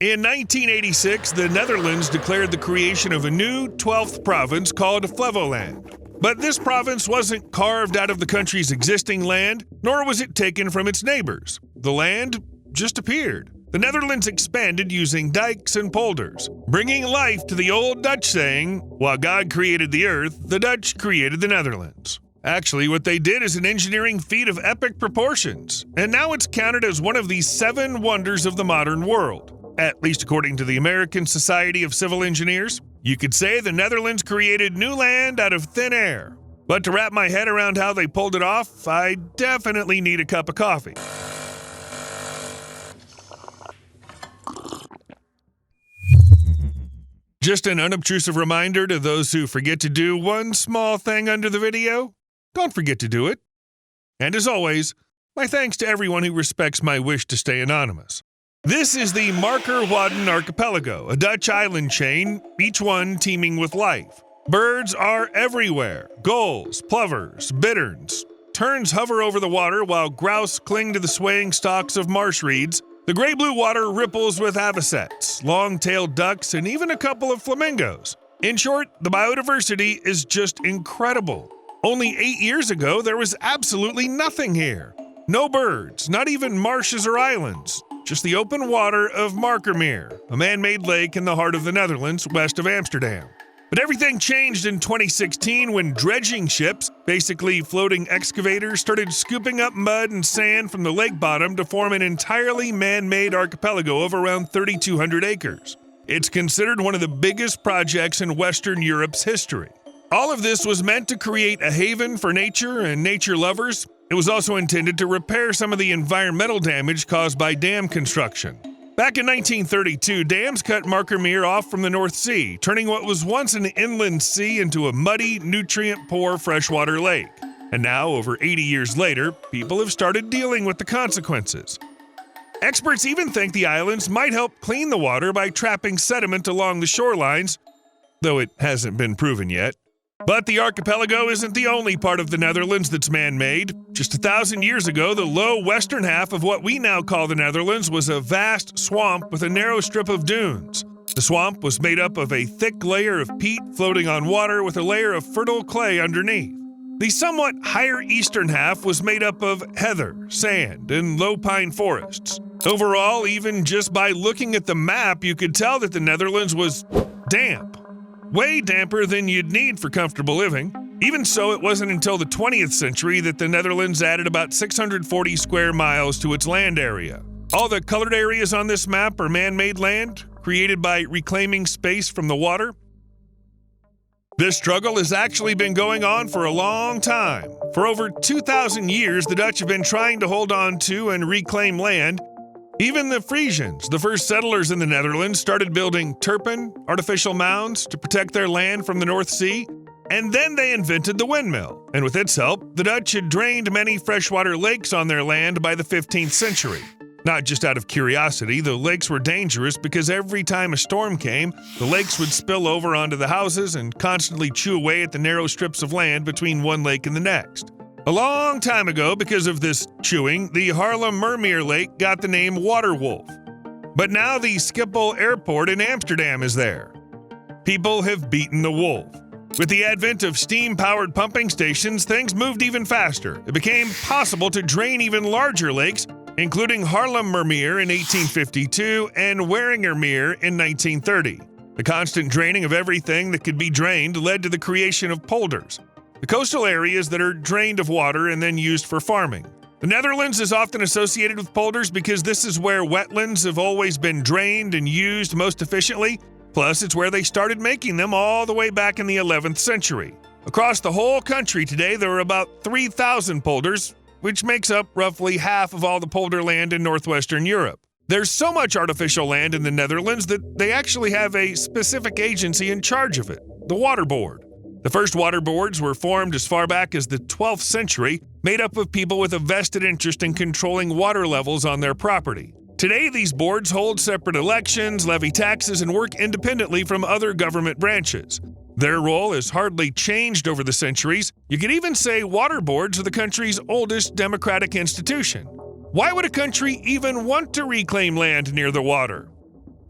In 1986, the Netherlands declared the creation of a new 12th province called Flevoland. But this province wasn't carved out of the country's existing land, nor was it taken from its neighbors. The land just appeared. The Netherlands expanded using dikes and polders, bringing life to the old Dutch saying, "While God created the earth, the Dutch created the Netherlands." Actually, what they did is an engineering feat of epic proportions, and now it's counted as one of the 7 wonders of the modern world. At least according to the American Society of Civil Engineers. You could say the Netherlands created new land out of thin air. But to wrap my head around how they pulled it off, I definitely need a cup of coffee. Just an unobtrusive reminder to those who forget to do one small thing under the video, don't forget to do it. And as always, my thanks to everyone who respects my wish to stay anonymous. This is the Marker-Wadden Archipelago, a Dutch island chain, each one teeming with life. Birds are everywhere. Gulls, plovers, bitterns. Terns hover over the water while grouse cling to the swaying stalks of marsh reeds. The gray-blue water ripples with avocets, long-tailed ducks, and even a couple of flamingos. In short, the biodiversity is just incredible. Only 8 years ago, there was absolutely nothing here. No birds, not even marshes or islands. Just the open water of Markermeer, a man-made lake in the heart of the Netherlands, west of Amsterdam. But everything changed in 2016 when dredging ships, basically floating excavators, started scooping up mud and sand from the lake bottom to form an entirely man-made archipelago of around 3,200 acres. It's considered one of the biggest projects in Western Europe's history. All of this was meant to create a haven for nature and nature lovers. It was also intended to repair some of the environmental damage caused by dam construction. Back in 1932, dams cut Markermeer off from the North Sea, turning what was once an inland sea into a muddy, nutrient-poor freshwater lake. And now, over 80 years later, people have started dealing with the consequences. Experts even think the islands might help clean the water by trapping sediment along the shorelines, though it hasn't been proven yet. But the archipelago isn't the only part of the Netherlands that's man-made. Just 1,000 years ago, the low western half of what we now call the Netherlands was a vast swamp with a narrow strip of dunes. The swamp was made up of a thick layer of peat floating on water with a layer of fertile clay underneath. The somewhat higher eastern half was made up of heather, sand, and low pine forests. Overall, even just by looking at the map, you could tell that the Netherlands was damp. Way damper than you'd need for comfortable living. Even so, it wasn't until the 20th century that the Netherlands added about 640 square miles to its land area. All the colored areas on this map are man-made land, created by reclaiming space from the water. This struggle has actually been going on for a long time. For over 2,000 years, the Dutch have been trying to hold on to and reclaim land. Even the Frisians, the first settlers in the Netherlands, started building turpen, artificial mounds, to protect their land from the North Sea, and then they invented the windmill. And with its help, the Dutch had drained many freshwater lakes on their land by the 15th century. Not just out of curiosity, the lakes were dangerous because every time a storm came, the lakes would spill over onto the houses and constantly chew away at the narrow strips of land between one lake and the next. A long time ago, because of this chewing, the Haarlemmermeer Lake got the name Waterwolf. But now the Schiphol Airport in Amsterdam is there. People have beaten the wolf. With the advent of steam-powered pumping stations, things moved even faster. It became possible to drain even larger lakes, including Haarlemmermeer in 1852 and Waringermeer in 1930. The constant draining of everything that could be drained led to the creation of polders, the coastal areas that are drained of water and then used for farming. The Netherlands is often associated with polders because this is where wetlands have always been drained and used most efficiently. Plus, it's where they started making them all the way back in the 11th century. Across the whole country today, there are about 3,000 polders, which makes up roughly half of all the polder land in northwestern Europe. There's so much artificial land in the Netherlands that they actually have a specific agency in charge of it, the Water Board. The first water boards were formed as far back as the 12th century, made up of people with a vested interest in controlling water levels on their property. Today, these boards hold separate elections, levy taxes, and work independently from other government branches. Their role has hardly changed over the centuries. You could even say water boards are the country's oldest democratic institution. Why would a country even want to reclaim land near the water?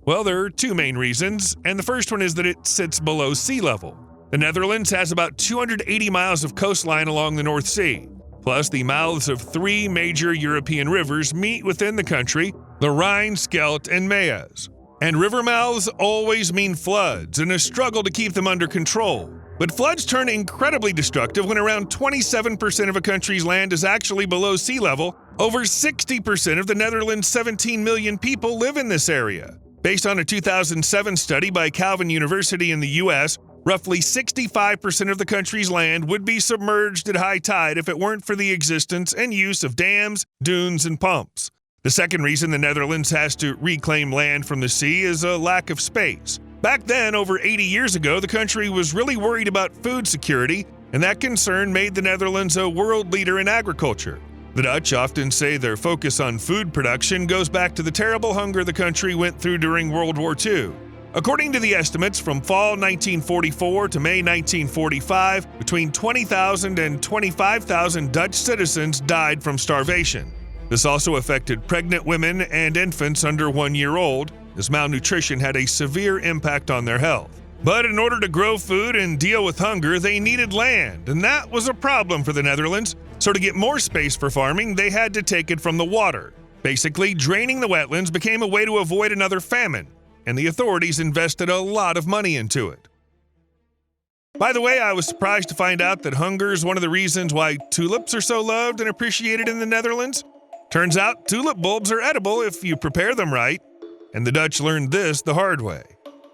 Well, there are two main reasons, and the first one is that it sits below sea level. The Netherlands has about 280 miles of coastline along the North Sea. Plus, the mouths of three major European rivers meet within the country, the Rhine, Scheldt, and Maas. And river mouths always mean floods and a struggle to keep them under control. But floods turn incredibly destructive when around 27% of a country's land is actually below sea level. Over 60% of the Netherlands' 17 million people live in this area. Based on a 2007 study by Calvin University in the U.S., roughly 65% of the country's land would be submerged at high tide if it weren't for the existence and use of dams, dunes, and pumps. The second reason the Netherlands has to reclaim land from the sea is a lack of space. Back then, over 80 years ago, the country was really worried about food security, and that concern made the Netherlands a world leader in agriculture. The Dutch often say their focus on food production goes back to the terrible hunger the country went through during World War II. According to the estimates, from fall 1944 to May 1945, between 20,000 and 25,000 Dutch citizens died from starvation. This also affected pregnant women and infants under 1 year old, as malnutrition had a severe impact on their health. But in order to grow food and deal with hunger, they needed land, and that was a problem for the Netherlands. So to get more space for farming, they had to take it from the water. Basically, draining the wetlands became a way to avoid another famine, and the authorities invested a lot of money into it. By the way, I was surprised to find out that hunger is one of the reasons why tulips are so loved and appreciated in the Netherlands. Turns out tulip bulbs are edible if you prepare them right, and the Dutch learned this the hard way.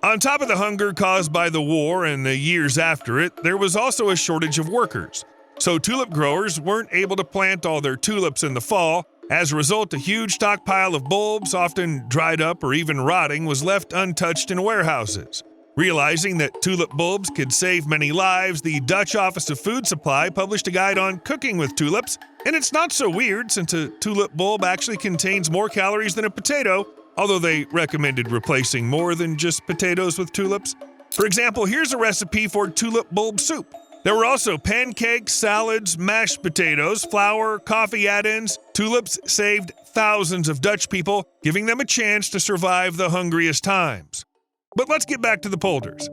On top of the hunger caused by the war and the years after it, there was also a shortage of workers. So tulip growers weren't able to plant all their tulips in the fall. As a result, a huge stockpile of bulbs, often dried up or even rotting, was left untouched in warehouses. Realizing that tulip bulbs could save many lives, the Dutch Office of Food Supply published a guide on cooking with tulips, and it's not so weird since a tulip bulb actually contains more calories than a potato, although they recommended replacing more than just potatoes with tulips. For example, here's a recipe for tulip bulb soup. There were also pancakes, salads, mashed potatoes, flour, coffee add-ins. Tulips saved thousands of Dutch people, giving them a chance to survive the hungriest times. But let's get back to the polders.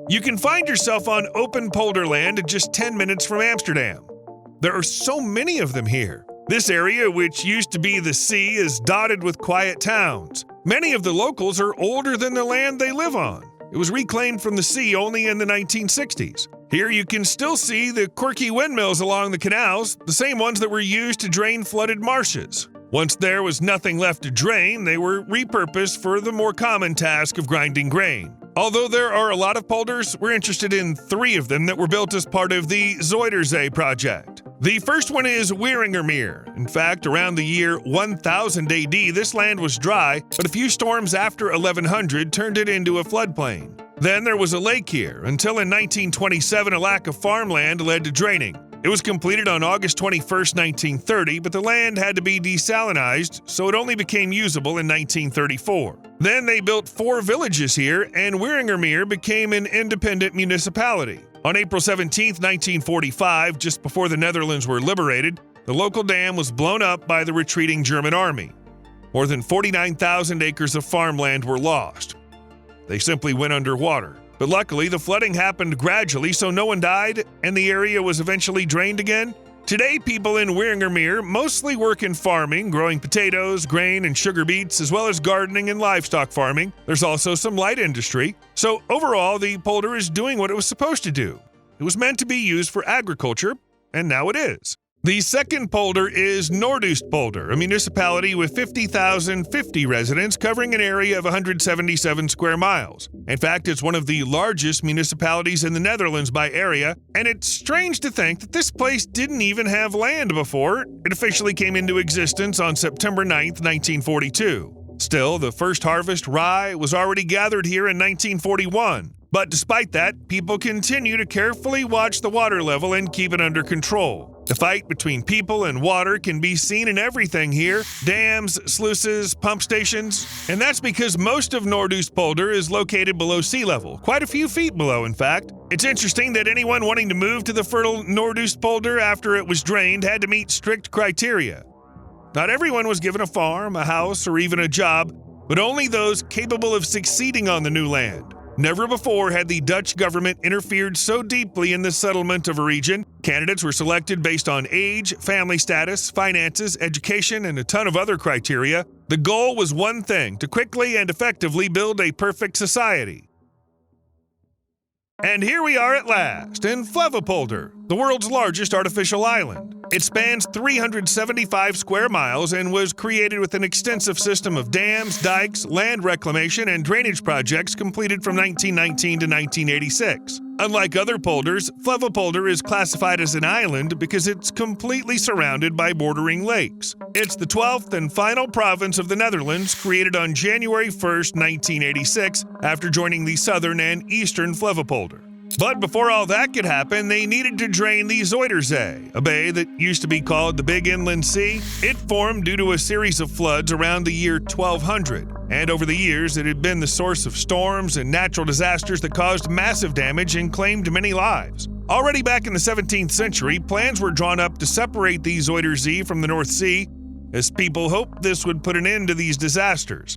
You can find yourself on open polderland at just 10 minutes from Amsterdam. There are so many of them here. This area, which used to be the sea, is dotted with quiet towns. Many of the locals are older than the land they live on. It was reclaimed from the sea only in the 1960s. Here you can still see the quirky windmills along the canals, the same ones that were used to drain flooded marshes. Once there was nothing left to drain, they were repurposed for the more common task of grinding grain. Although there are a lot of polders, we're interested in 3 of them that were built as part of the Zuiderzee project. The first one is Wieringermeer. In fact, around the year 1000 AD, this land was dry, but a few storms after 1100 turned it into a floodplain. Then there was a lake here, until in 1927 a lack of farmland led to draining. It was completed on August 21, 1930, but the land had to be desalinized, so it only became usable in 1934. Then they built 4 villages here, and Wieringermeer became an independent municipality. On April 17, 1945, just before the Netherlands were liberated, the local dam was blown up by the retreating German army. More than 49,000 acres of farmland were lost. They simply went underwater. But luckily, the flooding happened gradually, so no one died, and the area was eventually drained again. Today, people in Wieringermeer mostly work in farming, growing potatoes, grain, and sugar beets, as well as gardening and livestock farming. There's also some light industry. So overall, the polder is doing what it was supposed to do. It was meant to be used for agriculture, and now it is. The second polder is Noordoostpolder, a municipality with 50,050 residents covering an area of 177 square miles. In fact, it's one of the largest municipalities in the Netherlands by area, and it's strange to think that this place didn't even have land before. It officially came into existence on September 9, 1942. Still, the first harvest, rye, was already gathered here in 1941. But despite that, people continue to carefully watch the water level and keep it under control. The fight between people and water can be seen in everything here: dams, sluices, pump stations. And that's because most of Noordoostpolder is located below sea level, quite a few feet below, in fact. It's interesting that anyone wanting to move to the fertile Noordoostpolder after it was drained had to meet strict criteria. Not everyone was given a farm, a house, or even a job. but only those capable of succeeding on the new land. Never before had the Dutch government interfered so deeply in the settlement of a region. Candidates were selected based on age, family status, finances, education, and a ton of other criteria. The goal was one thing: to quickly and effectively build a perfect society. And here we are at last, in Flevopolder, the world's largest artificial island. It spans 375 square miles and was created with an extensive system of dams, dikes, land reclamation, and drainage projects completed from 1919 to 1986. Unlike other polders, Flevopolder is classified as an island because it's completely surrounded by bordering lakes. It's the 12th and final province of the Netherlands, created on January 1st, 1986, after joining the southern and eastern Flevopolder. But before all that could happen, they needed to drain the Zuiderzee, a bay that used to be called the Big Inland Sea. It formed due to a series of floods around the year 1200, and over the years it had been the source of storms and natural disasters that caused massive damage and claimed many lives. Already back in the 17th century, plans were drawn up to separate the Zuiderzee from the North Sea, as people hoped this would put an end to these disasters.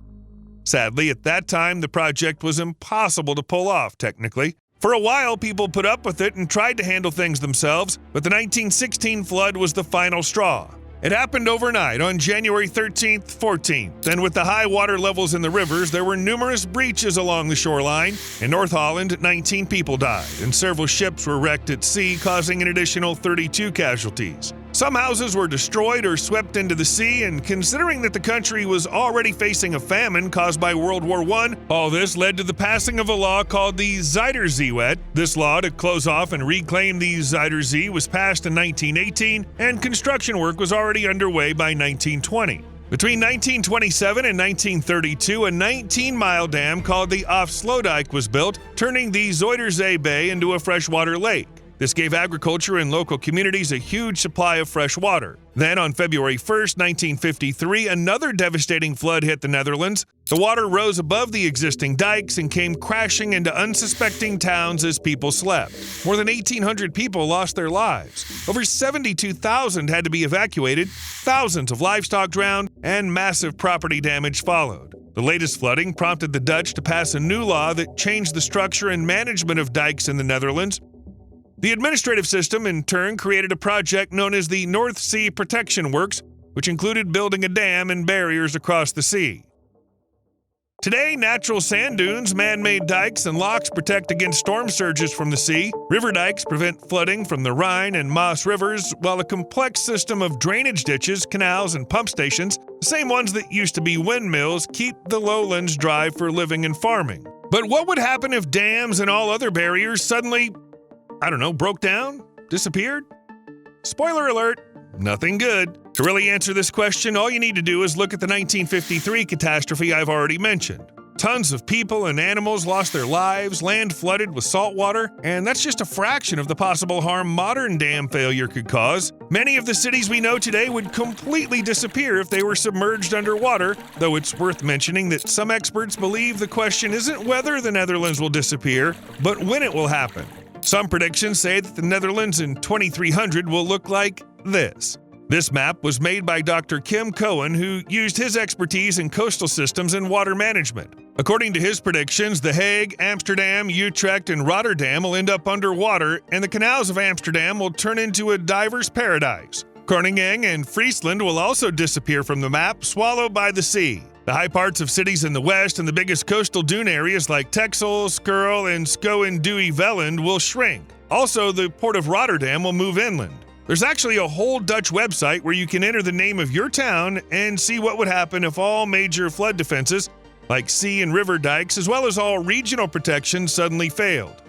Sadly, at that time, the project was impossible to pull off, technically. For a while, people put up with it and tried to handle things themselves, but the 1916 flood was the final straw. It happened overnight on January 13th, 14th, and with the high water levels in the rivers, there were numerous breaches along the shoreline. In North Holland, 19 people died, and several ships were wrecked at sea, causing an additional 32 casualties. Some houses were destroyed or swept into the sea, and considering that the country was already facing a famine caused by World War I, all this led to the passing of a law called the Zuiderzeewet. This law to close off and reclaim the Zuiderzee was passed in 1918, and construction work was already underway by 1920. Between 1927 and 1932, a 19-mile dam called the Afsluitdijk was built, turning the Zuiderzee Bay into a freshwater lake. This gave agriculture and local communities a huge supply of fresh water. Then, on February 1st, 1953, another devastating flood hit the Netherlands. The water rose above the existing dikes and came crashing into unsuspecting towns as people slept. More than 1,800 people lost their lives. Over 72,000 had to be evacuated, thousands of livestock drowned, and massive property damage followed. The latest flooding prompted the Dutch to pass a new law that changed the structure and management of dikes in the Netherlands. The administrative system, in turn, created a project known as the North Sea Protection Works, which included building a dam and barriers across the sea. Today, natural sand dunes, man-made dikes, and locks protect against storm surges from the sea. River dikes prevent flooding from the Rhine and Maas rivers, while a complex system of drainage ditches, canals, and pump stations, the same ones that used to be windmills, keep the lowlands dry for living and farming. But what would happen if dams and all other barriers suddenly, broke down? Disappeared? Spoiler alert, nothing good. To really answer this question, all you need to do is look at the 1953 catastrophe I've already mentioned. Tons of people and animals lost their lives, land flooded with salt water, and that's just a fraction of the possible harm modern dam failure could cause. Many of the cities we know today would completely disappear if they were submerged underwater, though it's worth mentioning that some experts believe the question isn't whether the Netherlands will disappear, but when it will happen. Some predictions say that the Netherlands in 2300 will look like this. This map was made by Dr. Kim Cohen, who used his expertise in coastal systems and water management. According to his predictions, The Hague, Amsterdam, Utrecht, and Rotterdam will end up underwater, and the canals of Amsterdam will turn into a diver's paradise. Groningen and Friesland will also disappear from the map, swallowed by the sea. The high parts of cities in the west and the biggest coastal dune areas like Texel, Skurl, and Schoen-Duy-Veland will shrink. Also, the port of Rotterdam will move inland. There's actually a whole Dutch website where you can enter the name of your town and see what would happen if all major flood defenses, like sea and river dikes, as well as all regional protections, suddenly failed.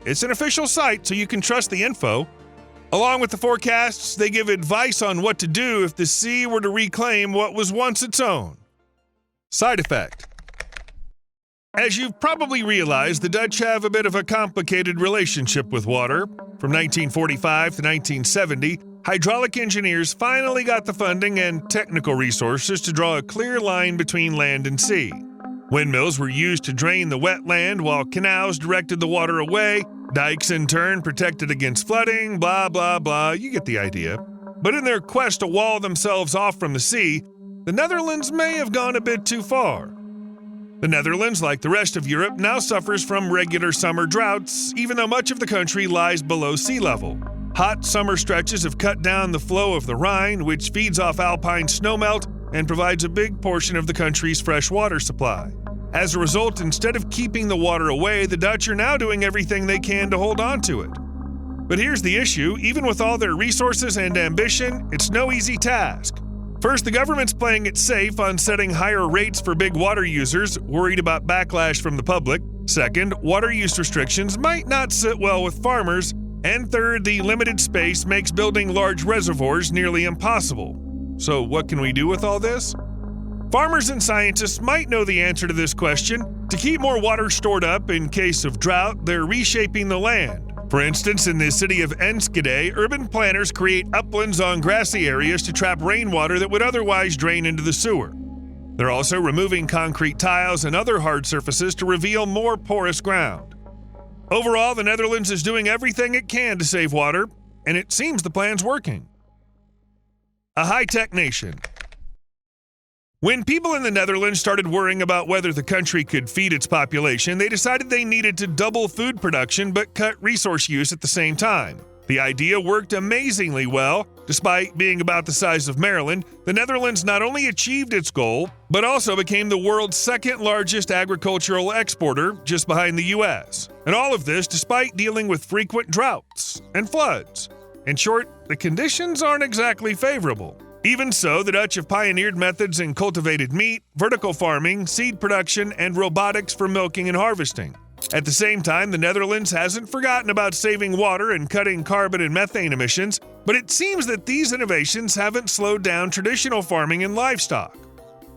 It's an official site, so you can trust the info. Along with the forecasts, they give advice on what to do if the sea were to reclaim what was once its own. Side effect. As you've probably realized, the Dutch have a bit of a complicated relationship with water. From 1945 to 1970, hydraulic engineers finally got the funding and technical resources to draw a clear line between land and sea. Windmills were used to drain the wetland, while canals directed the water away. Dikes, in turn, protected against flooding, blah, blah, blah. You get the idea. But in their quest to wall themselves off from the sea, the Netherlands may have gone a bit too far. The Netherlands, like the rest of Europe, now suffers from regular summer droughts, even though much of the country lies below sea level. Hot summer stretches have cut down the flow of the Rhine, which feeds off alpine snowmelt and provides a big portion of the country's fresh water supply. As a result, instead of keeping the water away, the Dutch are now doing everything they can to hold on to it. But here's the issue: even with all their resources and ambition, it's no easy task. First, the government's playing it safe on setting higher rates for big water users, worried about backlash from the public. Second, water use restrictions might not sit well with farmers. And third, the limited space makes building large reservoirs nearly impossible. So what can we do with all this? Farmers and scientists might know the answer to this question. To keep more water stored up in case of drought, they're reshaping the land. For instance, in the city of Enschede, urban planners create uplands on grassy areas to trap rainwater that would otherwise drain into the sewer. They're also removing concrete tiles and other hard surfaces to reveal more porous ground. Overall, the Netherlands is doing everything it can to save water, and it seems the plan's working. A high-tech nation. When people in the Netherlands started worrying about whether the country could feed its population, they decided they needed to double food production but cut resource use at the same time. The idea worked amazingly well. Despite being about the size of Maryland, the Netherlands not only achieved its goal, but also became the world's second largest agricultural exporter, just behind the US. And all of this despite dealing with frequent droughts and floods. In short, the conditions aren't exactly favorable. Even so, the Dutch have pioneered methods in cultivated meat, vertical farming, seed production, and robotics for milking and harvesting. At the same time, the Netherlands hasn't forgotten about saving water and cutting carbon and methane emissions, but it seems that these innovations haven't slowed down traditional farming and livestock.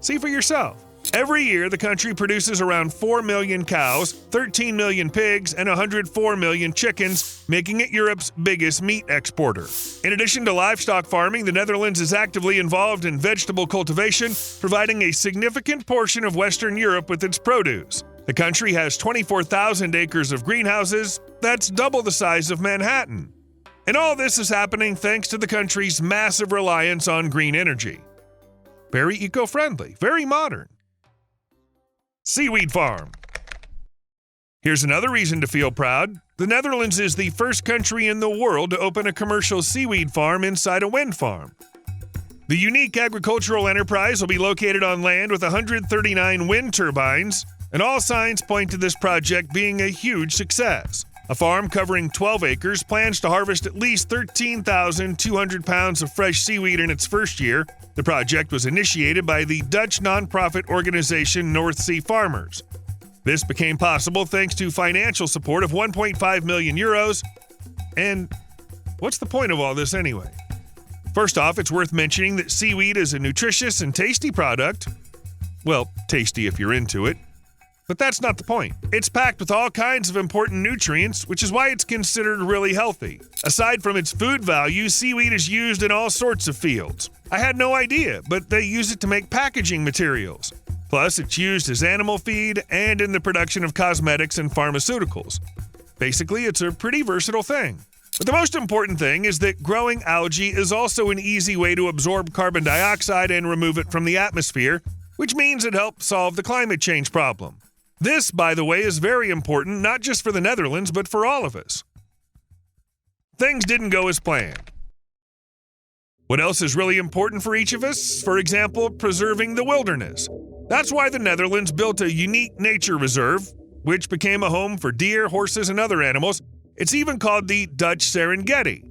See for yourself. Every year, the country produces around 4 million cows, 13 million pigs, and 104 million chickens, making it Europe's biggest meat exporter. In addition to livestock farming, the Netherlands is actively involved in vegetable cultivation, providing a significant portion of Western Europe with its produce. The country has 24,000 acres of greenhouses. That's double the size of Manhattan. And all this is happening thanks to the country's massive reliance on green energy. Very eco-friendly, very modern. Seaweed farm. Here's another reason to feel proud. The Netherlands is the first country in the world to open a commercial seaweed farm inside a wind farm. The unique agricultural enterprise will be located on land with 139 wind turbines, and all signs point to this project being a huge success. A farm covering 12 acres plans to harvest at least 13,200 pounds of fresh seaweed in its first year. The project was initiated by the Dutch nonprofit organization North Sea Farmers. This became possible thanks to financial support of 1.5 million euros. And what's the point of all this anyway? First off, it's worth mentioning that seaweed is a nutritious and tasty product. Well, tasty if you're into it. But that's not the point. It's packed with all kinds of important nutrients, which is why it's considered really healthy. Aside from its food value, seaweed is used in all sorts of fields. I had no idea, but they use it to make packaging materials. Plus, it's used as animal feed and in the production of cosmetics and pharmaceuticals. Basically, it's a pretty versatile thing. But the most important thing is that growing algae is also an easy way to absorb carbon dioxide and remove it from the atmosphere, which means it helps solve the climate change problem. This, by the way, is very important, not just for the Netherlands, but for all of us. Things didn't go as planned. What else is really important for each of us? For example, preserving the wilderness. That's why the Netherlands built a unique nature reserve, which became a home for deer, horses, and other animals. It's even called the Dutch Serengeti.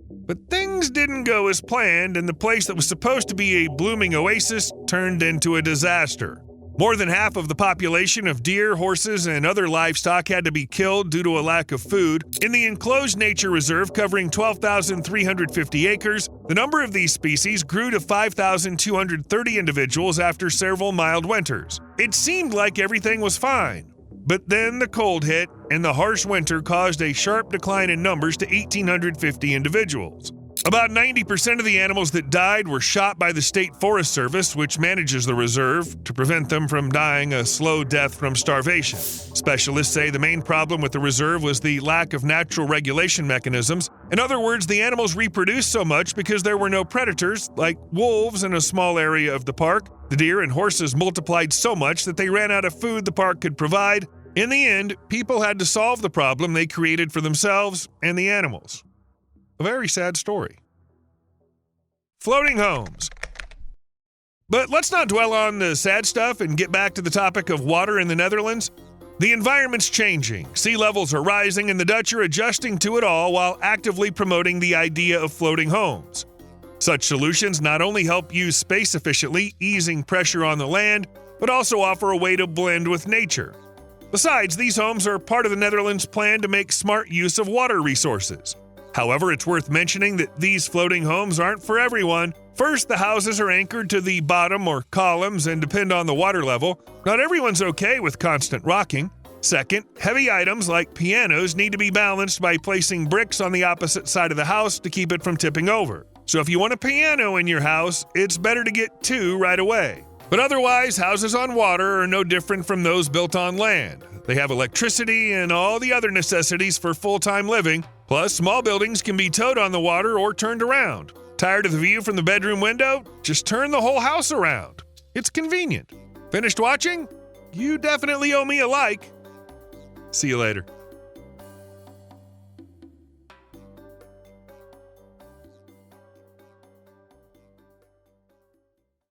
But things didn't go as planned, and the place that was supposed to be a blooming oasis turned into a disaster. More than half of the population of deer, horses, and other livestock had to be killed due to a lack of food. In the enclosed nature reserve covering 12,350 acres, the number of these species grew to 5,230 individuals after several mild winters. It seemed like everything was fine. But then the cold hit, and the harsh winter caused a sharp decline in numbers to 1,850 individuals. About 90% of the animals that died were shot by the State Forest Service, which manages the reserve, to prevent them from dying a slow death from starvation. Specialists say the main problem with the reserve was the lack of natural regulation mechanisms. In other words, the animals reproduced so much because there were no predators, like wolves in a small area of the park. The deer and horses multiplied so much that they ran out of food the park could provide. In the end, people had to solve the problem they created for themselves and the animals. A very sad story. Floating homes. But let's not dwell on the sad stuff and get back to the topic of water in the Netherlands. The environment's changing, sea levels are rising, and the Dutch are adjusting to it all while actively promoting the idea of floating homes. Such solutions not only help use space efficiently, easing pressure on the land, but also offer a way to blend with nature. Besides, these homes are part of the Netherlands' plan to make smart use of water resources. However, it's worth mentioning that these floating homes aren't for everyone. First, the houses are anchored to the bottom or columns and depend on the water level. Not everyone's okay with constant rocking. Second, heavy items like pianos need to be balanced by placing bricks on the opposite side of the house to keep it from tipping over. So if you want a piano in your house, it's better to get two right away. But otherwise, houses on water are no different from those built on land. They have electricity and all the other necessities for full-time living. Plus, small buildings can be towed on the water or turned around. Tired of the view from the bedroom window? Just turn the whole house around. It's convenient. Finished watching? You definitely owe me a like. See you later.